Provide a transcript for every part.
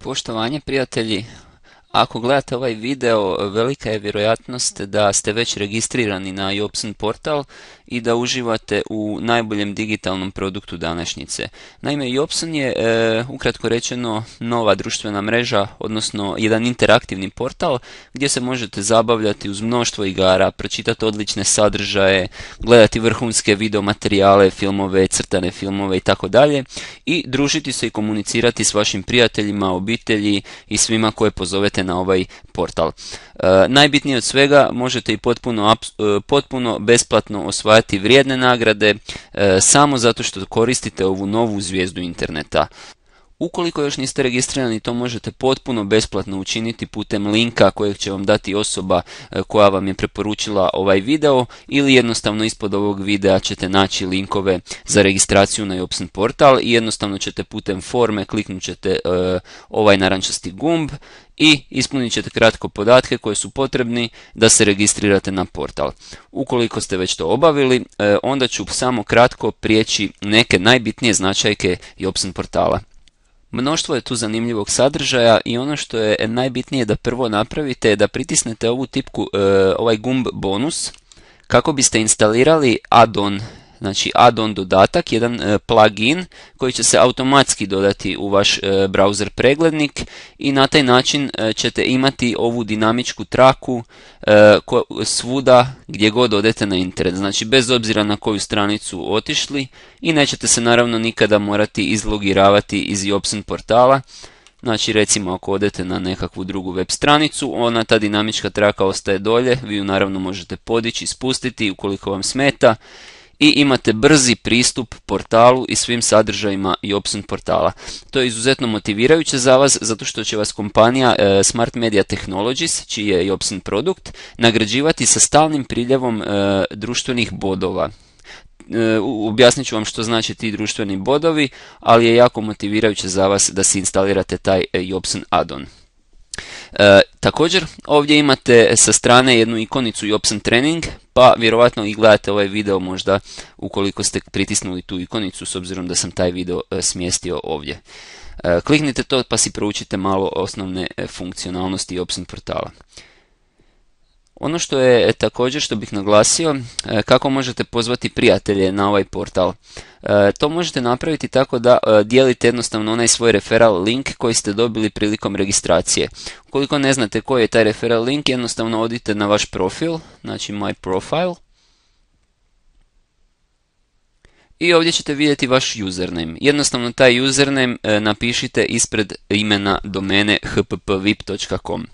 Poštovanje prijatelji, ako gledate ovaj video, velika je vjerojatnost da ste već registrirani na Jobson portal i da uživate u najboljem digitalnom produktu današnjice. Naime, Jobson je, ukratko rečeno, nova društvena mreža, odnosno jedan interaktivni portal gdje se možete zabavljati uz mnoštvo igara, pročitati odlične sadržaje, gledati vrhunske video materijale, filmove, crtane filmove itd. i družiti se i komunicirati s vašim prijateljima, obitelji i svima koje pozovete na ovaj portal. Najbitnije od svega, možete i potpuno besplatno osvajati vrijedne nagrade samo zato što koristite ovu novu zvijezdu interneta. Ukoliko još niste registrirani, to možete potpuno besplatno učiniti putem linka kojeg će vam dati osoba koja vam je preporučila ovaj video, ili jednostavno ispod ovog videa ćete naći linkove za registraciju na Jobson portal i jednostavno ćete putem forme kliknut ćete ovaj narančasti gumb i ispunit ćete kratko podatke koji su potrebni da se registrirate na portal. Ukoliko ste već to obavili, onda ću samo kratko prijeći neke najbitnije značajke Jobson portala. Mnoštvo je tu zanimljivog sadržaja i ono što je najbitnije da prvo napravite je da pritisnete ovu tipku, ovaj gumb bonus, kako biste instalirali add-on, znači add-on dodatak, jedan plugin koji će se automatski dodati u vaš browser preglednik i na taj način ćete imati ovu dinamičku traku svuda gdje god odete na internet, znači bez obzira na koju stranicu otišli, i nećete se naravno nikada morati izlogiravati iz Jobson portala. Znači recimo ako odete na nekakvu drugu web stranicu, ta dinamička traka ostaje dolje, vi ju naravno možete podići, spustiti ukoliko vam smeta i imate brzi pristup portalu i svim sadržajima Jobson portala. To je izuzetno motivirajuće za vas zato što će vas kompanija Smart Media Technologies, čiji je Jobson produkt, nagrađivati sa stalnim priljevom društvenih bodova. Objasnit ću vam što znači ti društveni bodovi, ali je jako motivirajuće za vas da si instalirate taj Jobson add-on. Također ovdje imate sa strane jednu ikonicu Jobson Training, pa vjerovatno i gledate ovaj video možda ukoliko ste pritisnuli tu ikonicu, s obzirom da sam taj video smjestio ovdje. Kliknite to pa si proučite malo osnovne funkcionalnosti Jobson portala. Ono što je također što bih naglasio, kako možete pozvati prijatelje na ovaj portal. To možete napraviti tako da dijelite jednostavno onaj svoj referral link koji ste dobili prilikom registracije. Ukoliko ne znate koji je taj referral link, jednostavno odite na vaš profil, znači My Profile. I ovdje ćete vidjeti vaš username. Jednostavno taj username napišite ispred imena domene hppvip.com.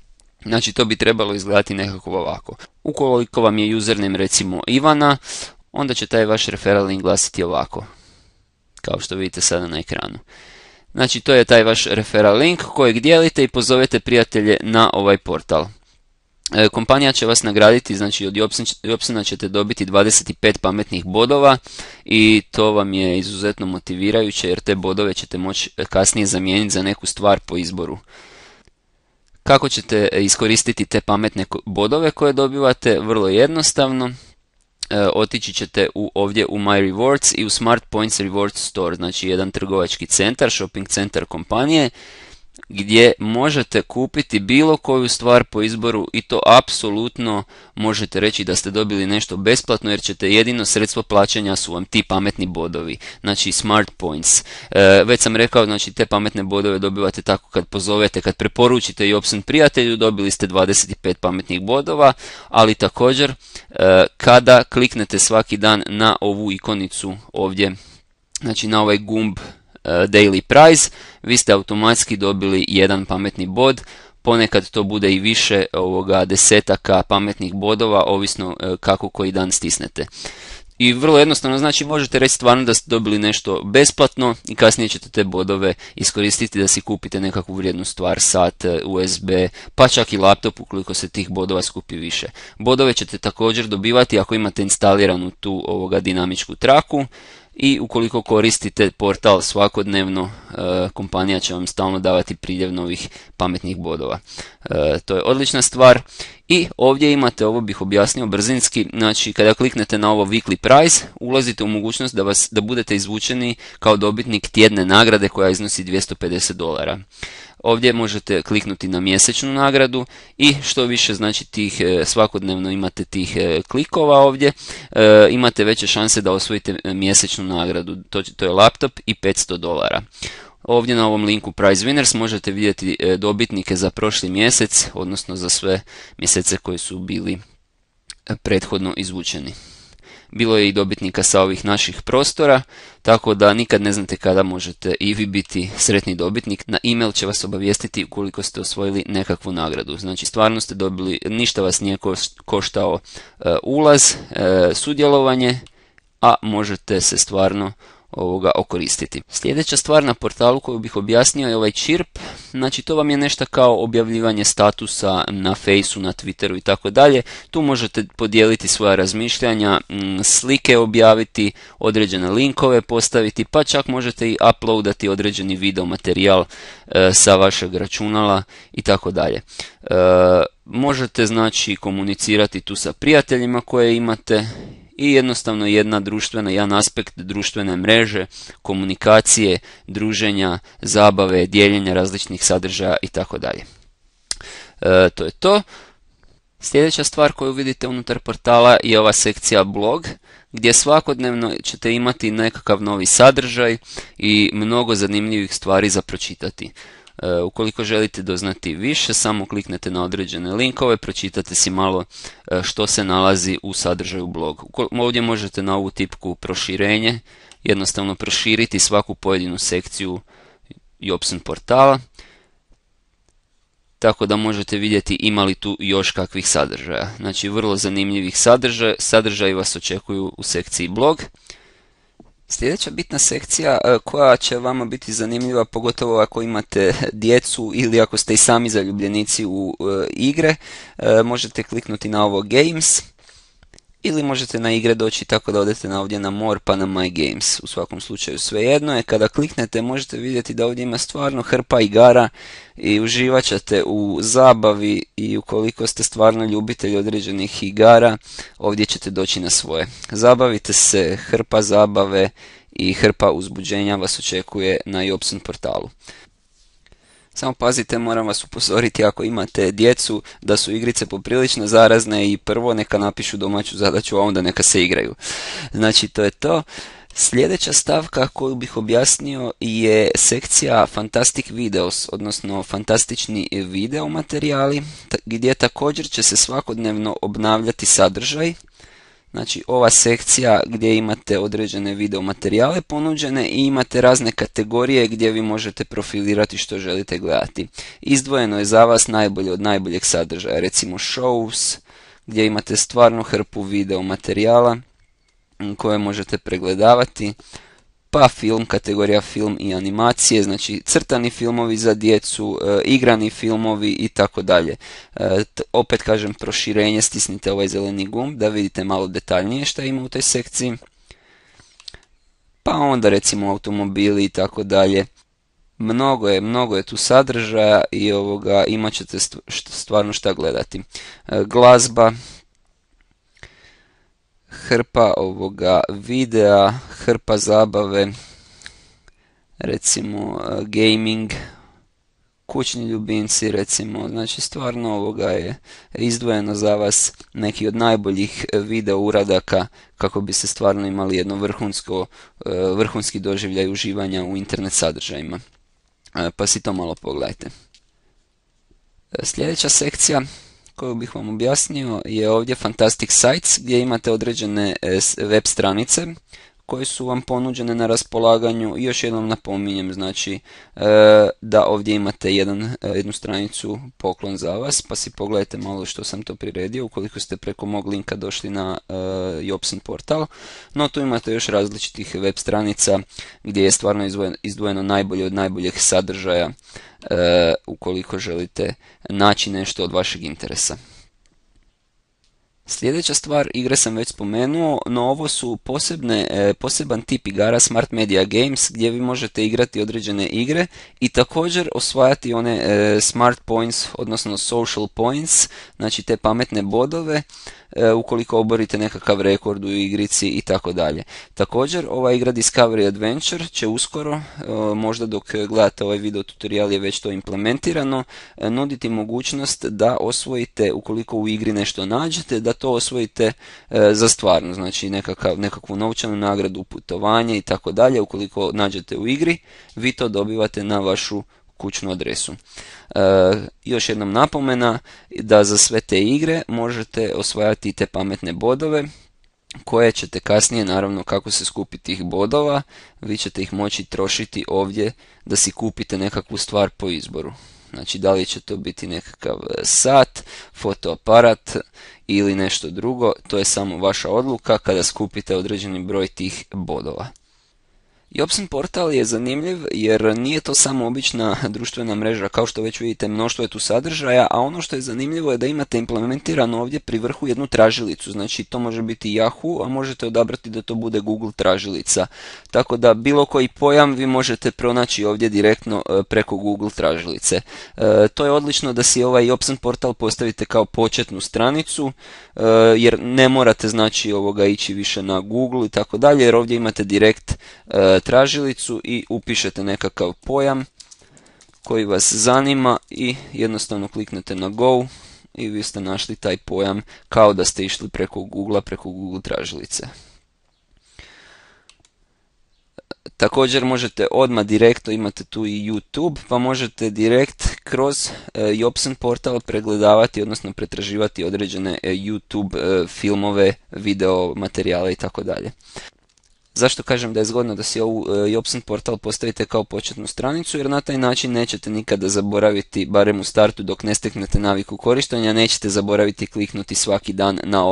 Znači to bi trebalo izgledati nekako ovako. Ukoliko vam je username recimo Ivana, onda će taj vaš referral link glasiti ovako, kao što vidite sada na ekranu. Znači to je taj vaš referral link kojeg dijelite i pozovete prijatelje na ovaj portal. Kompanija će vas nagraditi, znači od Jobsona ćete dobiti 25 pametnih bodova i to vam je izuzetno motivirajuće jer te bodove ćete moći kasnije zamijeniti za neku stvar po izboru. Kako ćete iskoristiti te pametne bodove koje dobivate? Vrlo jednostavno. Otići ćete ovdje u My Rewards i u Smart Points Rewards Store, znači jedan trgovački centar, shopping centar kompanije, gdje možete kupiti bilo koju stvar po izboru i to apsolutno možete reći da ste dobili nešto besplatno jer ćete jedino sredstvo plaćanja su vam ti pametni bodovi, znači Smart Points. Već sam rekao, znači te pametne bodove dobivate tako kad pozovete, kad preporučite Jobson prijatelju, dobili ste 25 pametnih bodova, ali također kada kliknete svaki dan na ovu ikonicu ovdje, znači na ovaj gumb Daily Prize, vi ste automatski dobili jedan pametni bod, ponekad to bude i više desetaka pametnih bodova, ovisno kako koji dan stisnete. I vrlo jednostavno, znači možete reći stvarno da ste dobili nešto besplatno i kasnije ćete te bodove iskoristiti da si kupite nekakvu vrijednu stvar, sat, USB, pa čak i laptop ukoliko se tih bodova skupi više. Bodove ćete također dobivati ako imate instaliranu tu dinamičku traku. I ukoliko koristite portal svakodnevno, kompanija će vam stalno davati priljev novih pametnih bodova. To je odlična stvar. I ovdje imate, ovo bih objasnio brzinski, znači kada kliknete na ovo Weekly Prize, ulazite u mogućnost da budete izvučeni kao dobitnik tjedne nagrade koja iznosi $250. Ovdje možete kliknuti na mjesečnu nagradu i što više znači tih svakodnevno imate tih klikova ovdje, imate veće šanse da osvojite mjesečnu nagradu. To je laptop i $500. Ovdje na ovom linku Prize Winners možete vidjeti dobitnike za prošli mjesec, odnosno za sve mjesece koji su bili prethodno izvučeni. Bilo je i dobitnika sa ovih naših prostora, tako da nikad ne znate kada možete i vi biti sretni dobitnik. Na email će vas obavijestiti ukoliko ste osvojili nekakvu nagradu. Znači stvarno ste dobili, ništa vas nije koštao ulaz, sudjelovanje, a možete se stvarno okoristiti. Sljedeća stvar na portalu koju bih objasnio je ovaj Chirp. Znači to vam je nešto kao objavljivanje statusa na Faceu, na Twitteru i tako dalje. Tu možete podijeliti svoja razmišljanja, slike objaviti, određene linkove postaviti, pa čak možete i uploadati određeni video materijal sa vašeg računala i tako dalje. Možete znači komunicirati tu sa prijateljima koje imate i jednostavno jedan aspekt društvene mreže, komunikacije, druženja, zabave, dijeljenja različitih sadržaja i tako dalje. To je to. Sljedeća stvar koju vidite unutar portala je ova sekcija blog, gdje svakodnevno ćete imati nekakav novi sadržaj i mnogo zanimljivih stvari za pročitati. Ukoliko želite doznati više, samo kliknete na određene linkove, pročitate si malo što se nalazi u sadržaju bloga. Ovdje možete na ovu tipku proširenje jednostavno proširiti svaku pojedinu sekciju Jobson portala, tako da možete vidjeti ima li tu još kakvih sadržaja. Znači vrlo zanimljivih sadržaji vas očekuju u sekciji blog. Sljedeća bitna sekcija koja će vama biti zanimljiva, pogotovo ako imate djecu ili ako ste i sami zaljubljenici u igre, možete kliknuti na ovo Games ili možete na igre doći tako da odete ovdje na More pa na My Games. U svakom slučaju svejedno je, kada kliknete možete vidjeti da ovdje ima stvarno hrpa igara i uživat ćete u zabavi i ukoliko ste stvarno ljubitelji određenih igara, ovdje ćete doći na svoje. Zabavite se, hrpa zabave i hrpa uzbuđenja vas očekuje na Jobson portalu. Samo pazite, moram vas upozoriti ako imate djecu da su igrice poprilično zarazne i prvo neka napišu domaću zadaću, a onda neka se igraju. Znači to je to. Sljedeća stavka koju bih objasnio je sekcija Fantastic Videos, odnosno fantastični video materijali, gdje također će se svakodnevno obnavljati sadržaj. Znači ova sekcija gdje imate određene video materijale ponuđene i imate razne kategorije gdje vi možete profilirati što želite gledati. Izdvojeno je za vas najbolje od najboljeg sadržaja, recimo shows, gdje imate stvarno hrpu video materijala koje možete pregledavati, pa film, kategorija film i animacije, znači crtani filmovi za djecu, igrani filmovi i tako dalje. Opet kažem proširenje, stisnite ovaj zeleni gumb da vidite malo detaljnije što ima u toj sekciji. Pa onda recimo automobili i tako dalje. Mnogo je tu sadržaja i imat ćete stvarno šta gledati. Glazba, hrpa videa, hrpa zabave, recimo gaming, kućni ljubimci recimo, znači stvarno je izdvojeno za vas neki od najboljih video uradaka kako bi se stvarno imali jedno vrhunski doživljaj uživanja u internet sadržajima. Pa si to malo pogledajte. Sljedeća sekcija koju bih vam objasnio je ovdje Fantastic Sites, gdje imate određene web stranice koje su vam ponuđene na raspolaganju. I još jednom napominjem, znači da ovdje imate jednu stranicu poklon za vas, pa si pogledajte malo što sam to priredio ukoliko ste preko mog linka došli na Jobson portal. No tu imate još različitih web stranica gdje je stvarno izdvojeno najbolje od najboljeg sadržaja ukoliko želite naći nešto od vašeg interesa. Sljedeća stvar, igre sam već spomenuo, no ovo su poseban tip igara Smart Media Games gdje vi možete igrati određene igre i također osvajati one smart points, odnosno social points, znači te pametne bodove ukoliko oborite nekakav rekord u igrici i tako dalje. Također, ova igra Discovery Adventure će uskoro, možda dok gledate ovaj video tutorial je već to implementirano, nuditi mogućnost da osvojite, ukoliko u igri nešto nađete, da to osvojite za stvarno, znači nekakvu novčanu nagradu, putovanje i tako dalje. Ukoliko nađete u igri, vi to dobivate na vašu kućnu adresu. Još jednom napomena da za sve te igre možete osvajati te pametne bodove koje ćete kasnije, naravno kako se skupi tih bodova, vi ćete ih moći trošiti ovdje da si kupite nekakvu stvar po izboru. Znači da li će to biti nekakav sat, fotoaparat ili nešto drugo, to je samo vaša odluka kada skupite određeni broj tih bodova. Jobson portal je zanimljiv jer nije to samo obična društvena mreža, kao što već vidite mnoštvo je tu sadržaja, a ono što je zanimljivo je da imate implementirano ovdje pri vrhu jednu tražilicu, znači to može biti Yahoo, a možete odabrati da to bude Google tražilica, tako da bilo koji pojam vi možete pronaći ovdje direktno preko Google tražilice. To je odlično da si ovaj Jobson portal postavite kao početnu stranicu, jer ne morate znači ići više na Google i tako dalje, jer ovdje imate direkt tražilicu i upišete nekakav pojam koji vas zanima i jednostavno kliknete na Go i vi ste našli taj pojam kao da ste išli preko Google tražilice. Također možete odmah direktno, imate tu i YouTube, pa možete direkt kroz Jobson portal pregledavati, odnosno pretraživati određene YouTube filmove, video materijale i tako dalje. Zašto kažem da je zgodno da si ovu Jobson portal postavite kao početnu stranicu? Jer na taj način nećete nikada zaboraviti, barem u startu dok ne steknete naviku korištenja, nećete zaboraviti kliknuti svaki dan na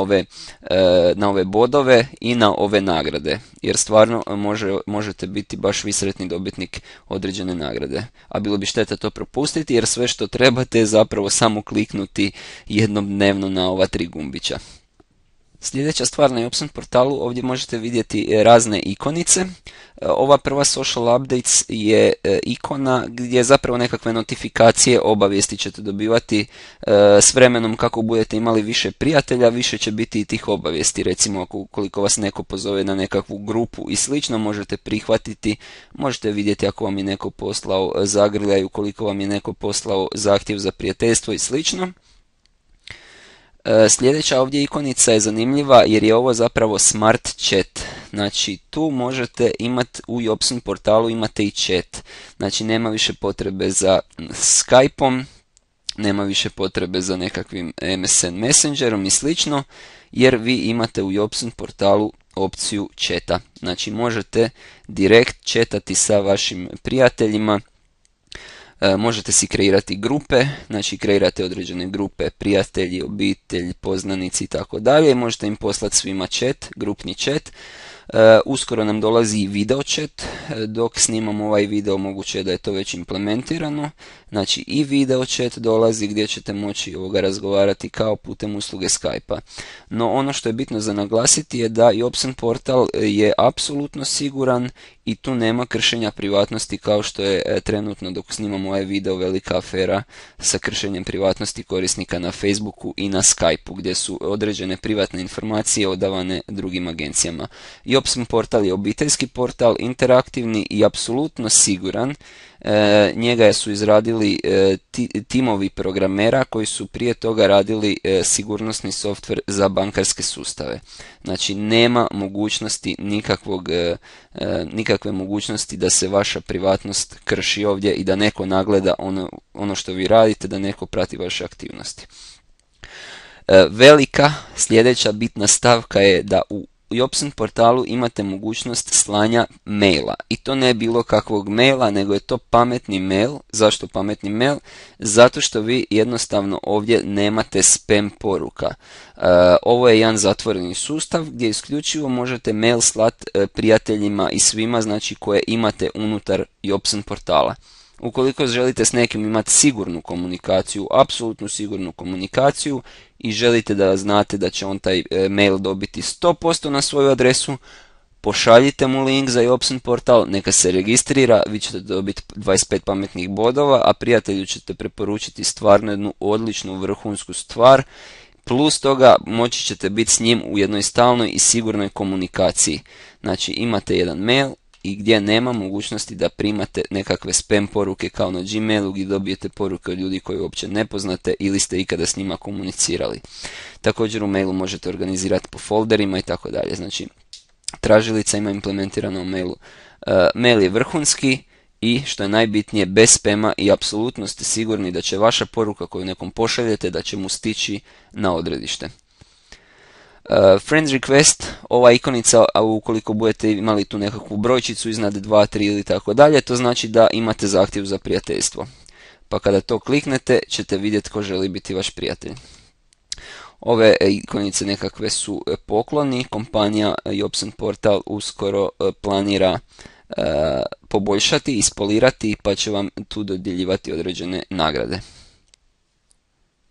ove bodove i na ove nagrade. Jer stvarno možete biti baš vi sretni dobitnik određene nagrade. A bilo bi šteta to propustiti jer sve što trebate je zapravo samo kliknuti jednom dnevno na ova 3 gumbića. Sljedeća stvar na Jobson portalu, ovdje možete vidjeti razne ikonice. Ova prva Social Updates je ikona gdje zapravo nekakve notifikacije, obavijesti ćete dobivati s vremenom kako budete imali više prijatelja, više će biti i tih obavijesti. Recimo koliko vas neko pozove na nekakvu grupu i slično, možete prihvatiti, možete vidjeti ako vam je neko poslao zagrljaj, ukoliko vam je neko poslao zahtjev za prijateljstvo i slično. Sljedeća ovdje ikonica je zanimljiva jer je ovo zapravo smart chat. Znači tu možete imati u Jobson portalu imate i chat. Znači nema više potrebe za Skype-om, nema više potrebe za nekakvim MSN Messengerom i slično, jer vi imate u Jobson portalu opciju chata. Znači možete direkt chatati sa vašim prijateljima. Možete si kreirati grupe, znači kreirate određene grupe, prijatelji, obitelj, poznanici i tako dalje. Možete im poslati svima chat, grupni chat. Uskoro nam dolazi i video chat, dok snimamo ovaj video moguće je da je to već implementirano. Znači i video chat dolazi gdje ćete moći razgovarati kao putem usluge Skype-a. No ono što je bitno za naglasiti je da Jobson portal je apsolutno siguran i tu nema kršenja privatnosti kao što je trenutno dok snimamo ovaj video velika afera sa kršenjem privatnosti korisnika na Facebooku i na Skypeu gdje su određene privatne informacije odavane drugim agencijama. Jobson portal je obiteljski portal, interaktivni i apsolutno siguran. Njega su izradili timovi programera koji su prije toga radili sigurnosni softver za bankarske sustave. Znači nema mogućnosti nikakve mogućnosti da se vaša privatnost krši ovdje i da neko nagleda ono što vi radite, da neko prati vaše aktivnosti. Velika sljedeća bitna stavka je da u Jobson portalu imate mogućnost slanja maila i to ne bilo kakvog maila, nego je to pametni mail. Zašto pametni mail? Zato što vi jednostavno ovdje nemate spam poruka. Ovo je jedan zatvoreni sustav gdje isključivo možete mail slati prijateljima i svima, znači koje imate unutar Jobson portala. Ukoliko želite s nekim imati sigurnu komunikaciju, apsolutno sigurnu komunikaciju i želite da znate da će on taj mail dobiti 100% na svoju adresu, pošaljite mu link za Jobson portal, neka se registrira, vi ćete dobiti 25 pametnih bodova, a prijatelju ćete preporučiti stvarno jednu odličnu vrhunsku stvar. Plus toga moći ćete biti s njim u jednoj stalnoj i sigurnoj komunikaciji. Znači imate jedan mail i gdje nema mogućnosti da primate nekakve spam poruke kao na Gmailu gdje dobijete poruke od ljudi koji uopće ne poznate ili ste ikada s njima komunicirali. Također u mailu možete organizirati po folderima i tako dalje. Znači tražilica ima implementirano u mailu. Mail je vrhunski i što je najbitnije bez spama i apsolutno ste sigurni da će vaša poruka koju nekom pošaljete da će mu stići na odredište. Friend request, ova ikonica, a ukoliko budete imali tu nekakvu brojčicu iznad 2, 3 ili tako dalje, to znači da imate zahtjev za prijateljstvo. Pa kada to kliknete ćete vidjeti tko želi biti vaš prijatelj. Ove ikonice nekakve su pokloni, kompanija Jobson Portal uskoro planira poboljšati, ispolirati pa će vam tu dodjeljivati određene nagrade.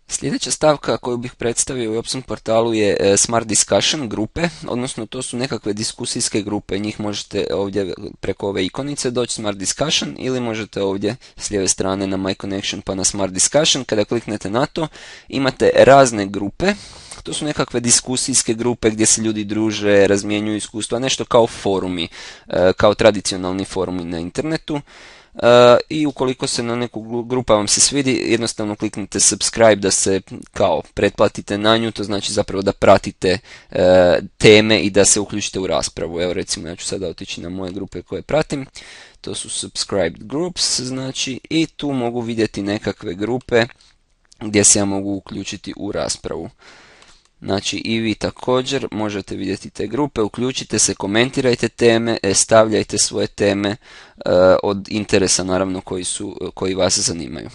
Sljedeća stavka koju bih predstavio u Jobson portalu je Smart Discussion grupe, odnosno to su nekakve diskusijske grupe. Njih možete ovdje preko ove ikonice doći Smart Discussion ili možete ovdje s lijeve strane na My Connection pa na Smart Discussion. Kada kliknete na to imate razne grupe. To su nekakve diskusijske grupe gdje se ljudi druže, razmjenjuju iskustva, nešto kao forumi, kao tradicionalni forumi na internetu. I ukoliko se na neku grupa vam se svidi, jednostavno kliknite subscribe da se kao pretplatite na nju, to znači zapravo da pratite teme i da se uključite u raspravu. Evo recimo ja ću sada otići na moje grupe koje pratim, to su subscribed groups, znači i tu mogu vidjeti nekakve grupe gdje se ja mogu uključiti u raspravu. Znači i vi također možete vidjeti te grupe, uključite se, komentirajte teme, stavljajte svoje teme od interesa naravno koji vas zanimaju.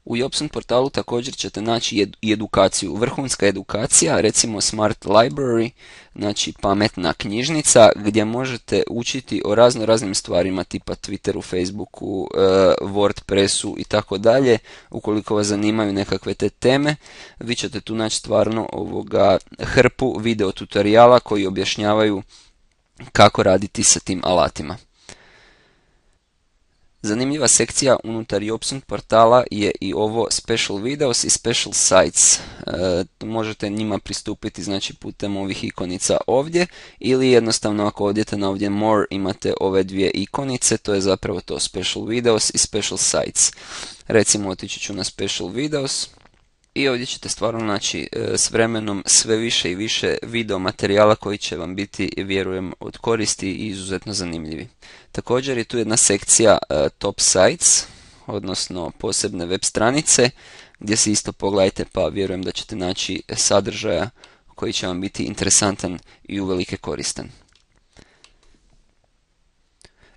U Jobson portalu također ćete naći i edukaciju, vrhunska edukacija, recimo Smart Library, znači pametna knjižnica gdje možete učiti o raznim stvarima tipa Twitteru, Facebooku, WordPressu i tako dalje. Ukoliko vas zanimaju nekakve te teme, vi ćete tu naći stvarno hrpu video tutoriala koji objašnjavaju kako raditi sa tim alatima. Zanimljiva sekcija unutar Jobson portala je i ovo Special Videos i Special Sites. Možete njima pristupiti znači putem ovih ikonica ovdje ili jednostavno ako odete na ovdje More imate ove dvije ikonice, to je zapravo to Special Videos i Special Sites. Recimo otići ću na Special Videos. I ovdje ćete stvarno naći s vremenom sve više i više video materijala koji će vam biti, vjerujem, od koristi i izuzetno zanimljivi. Također je tu jedna sekcija Top Sites, odnosno posebne web stranice, gdje se isto pogledajte pa vjerujem da ćete naći sadržaja koji će vam biti interesantan i uvelike koristan.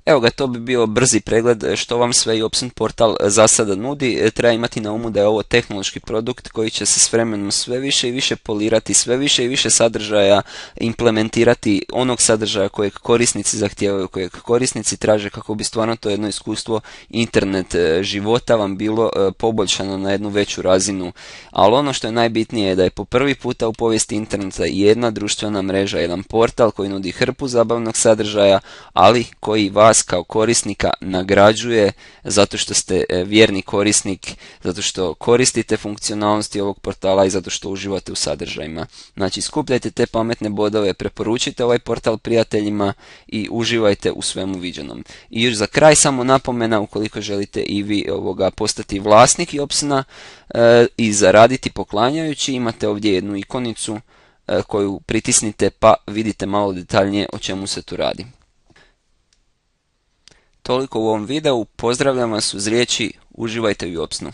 Evo ga, to bi bio brzi pregled što vam sve Jobson portal za sada nudi. Treba imati na umu da je ovo tehnološki produkt koji će se s vremenom sve više i više polirati, sve više i više sadržaja implementirati, onog sadržaja kojeg korisnici zahtijevaju, kojeg korisnici traže kako bi stvarno to jedno iskustvo internet života vam bilo poboljšano na jednu veću razinu. Ali ono što je najbitnije je da je po prvi puta u povijesti interneta jedna društvena mreža, jedan portal koji nudi hrpu zabavnog sadržaja, ali koji vas kao korisnika nagrađuje zato što ste vjerni korisnik, zato što koristite funkcionalnosti ovog portala i zato što uživate u sadržajima. Znači skupljajte te pametne bodove, preporučite ovaj portal prijateljima i uživajte u svemu viđenom. I još za kraj samo napomena, ukoliko želite i vi postati vlasnik Jobsona i zaraditi poklanjajući, imate ovdje jednu ikonicu koju pritisnite pa vidite malo detaljnije o čemu se tu radi. Toliko u ovom videu, pozdravljam vas uz riječi, uživajte u Jobsonu.